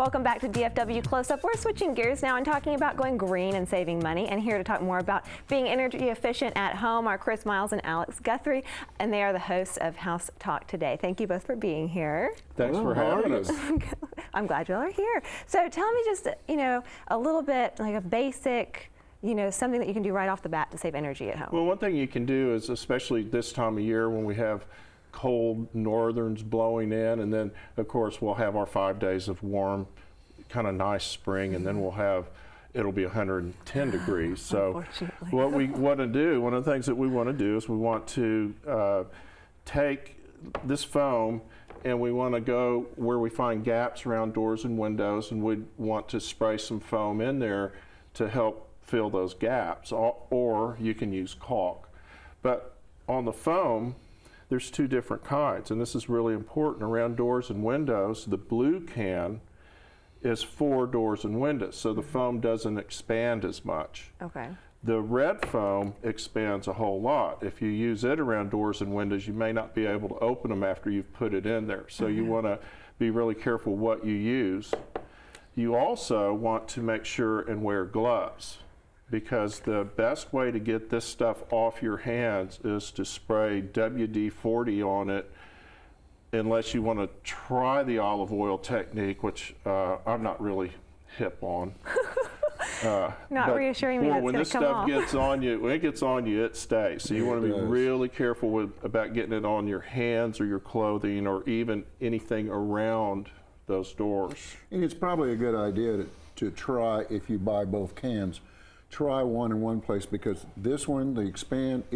Welcome back to DFW Close-Up. We're switching gears now and talking about going green and saving money. And here to talk more about being energy efficient at home are Chris Miles and Alex Guthrie, and they are the hosts of House Talk today. Thank you both for being here. Thanks for having us. I'm glad y'all are here. So tell me just, a little bit, like a basic, something that you can do right off the bat to save energy at home. Well, one thing you can do is, especially this time of year when we have cold northerns blowing in, and then of course we'll have our 5 days of warm, kind of nice spring, and then it'll be 110 degrees. So what we want to do, one of the things that we want to do is we want to take this foam and we want to go where we find gaps around doors and windows, and we want to spray some foam in there to help fill those gaps, or you can use caulk. But on the foam, there's two different kinds, and this is really important. Around doors and windows, the blue can is for doors and windows, so the foam doesn't expand as much. Okay. The red foam expands a whole lot. If you use it around doors and windows, you may not be able to open them after you've put it in there. So you want to be really careful what you use. You also want to make sure and wear gloves, because the best way to get this stuff off your hands is to spray WD-40 on it, unless you want to try the olive oil technique, which I'm not really hip on. Not reassuring me that's when going this to come stuff off. gets on you, when it gets on you, it stays. So you want to be really careful about getting it on your hands or your clothing or even anything around those doors. And it's probably a good idea to try, if you buy both cans, try one in one place, because this one, it expands.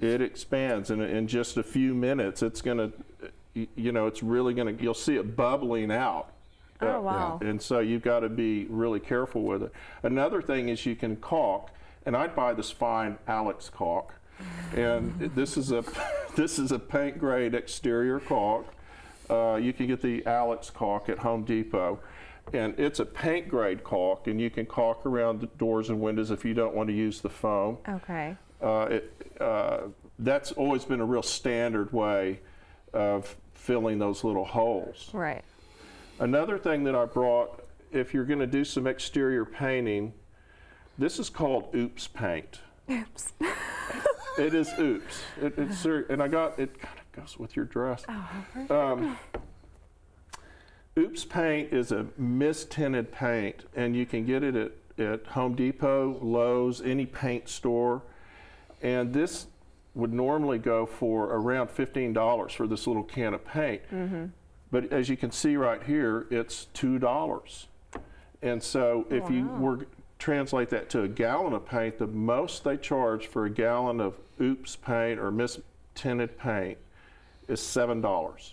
It expands, and in just a few minutes, it's going to, it's really going to, you'll see it bubbling out. Oh, wow. And so you've got to be really careful with it. Another thing is you can caulk, and I'd buy this fine Alex caulk, and this is a paint grade exterior caulk. You can get the Alex caulk at Home Depot, and it's a paint grade caulk, and you can caulk around the doors and windows if you don't want to use the foam. Okay. That's always been a real standard way of filling those little holes. Right. Another thing that I brought, if you're going to do some exterior painting, this is called Oops paint. Oops. It is Oops. It's serious, and it kind of goes with your dress. Oh, Oops paint is a mist-tinted paint, and you can get it at Home Depot, Lowe's, any paint store. And this would normally go for around $15 for this little can of paint. But as you can see right here, it's $2. And so if you were to translate that to a gallon of paint, the most they charge for a gallon of Oops paint or mist-tinted paint is $7.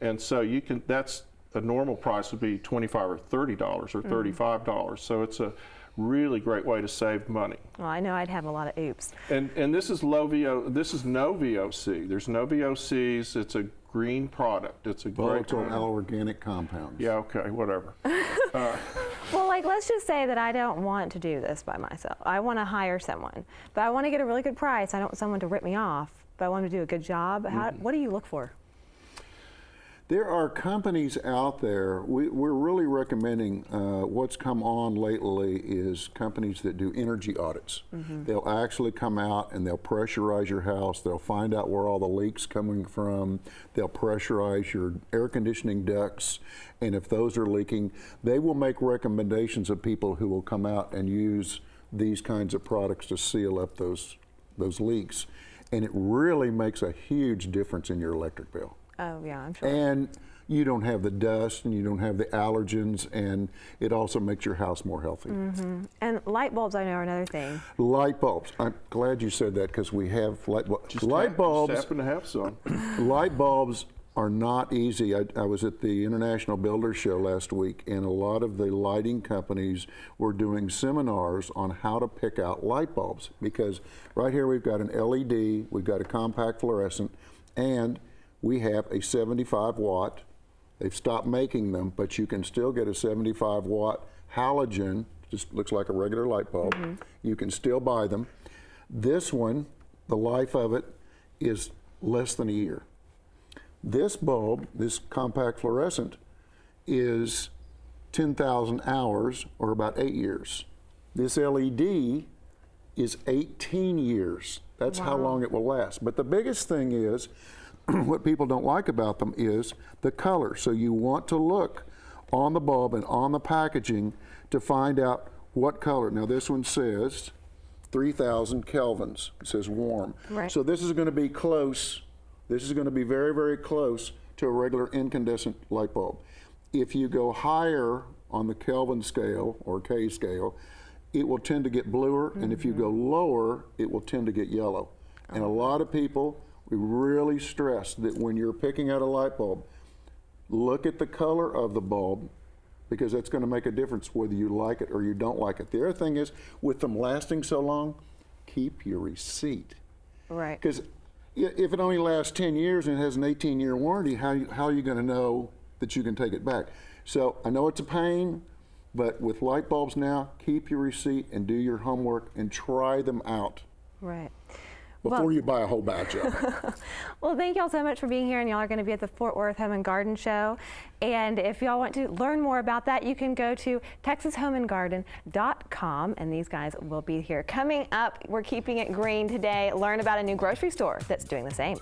And so that's a normal price would be $25 or $30 or $35. So it's a really great way to save money. Well, I know I'd have a lot of oops. And this is no VOC. There's no VOCs. It's a green product. It's a great volatile organic compounds. Yeah, okay, whatever. Well, let's just say that I don't want to do this by myself. I want to hire someone, but I want to get a really good price. I don't want someone to rip me off, but I want to do a good job. What do you look for? There are companies out there, we're really recommending, what's come on lately is companies that do energy audits. They'll actually come out and they'll pressurize your house, they'll find out where all the leaks coming from, they'll pressurize your air conditioning ducts, and if those are leaking, they will make recommendations of people who will come out and use these kinds of products to seal up those leaks. And it really makes a huge difference in your electric bill. Oh, yeah, I'm sure. And you don't have the dust and you don't have the allergens, and it also makes your house more healthy. And light bulbs, I know, are another thing. Light bulbs. I'm glad you said that, because we have light bulbs. Just happen to have some. Light bulbs are not easy. I was at the International Builders Show last week, and a lot of the lighting companies were doing seminars on how to pick out light bulbs, because right here we've got an LED, we've got a compact fluorescent, and we have a 75 watt. They've stopped making them, but you can still get a 75 watt halogen, just looks like a regular light bulb. You can still buy them. This one, the life of it is less than a year. This bulb, this compact fluorescent, is 10,000 hours, or about 8 years. This LED is 18 years. That's how long it will last. But the biggest thing is, what people don't like about them is the color. So you want to look on the bulb and on the packaging to find out what color. Now this one says 3,000 kelvins. It says warm. Right. So this is going to be close. This is going to be very, very close to a regular incandescent light bulb. If you go higher on the Kelvin scale or K scale, it will tend to get bluer, and if you go lower, it will tend to get yellow. And a lot of people, we really stress that when you're picking out a light bulb, look at the color of the bulb, because that's going to make a difference whether you like it or you don't like it. The other thing is, with them lasting so long, keep your receipt. Right. Because if it only lasts 10 years and has an 18-year warranty, how are you going to know that you can take it back? So I know it's a pain, but with light bulbs now, keep your receipt and do your homework and try them out. Right. Before you buy a whole batch of them. Well, thank y'all so much for being here, and y'all are going to be at the Fort Worth Home and Garden Show. And if y'all want to learn more about that, you can go to texashomeandgarden.com, and these guys will be here. Coming up, we're keeping it green today. Learn about a new grocery store that's doing the same.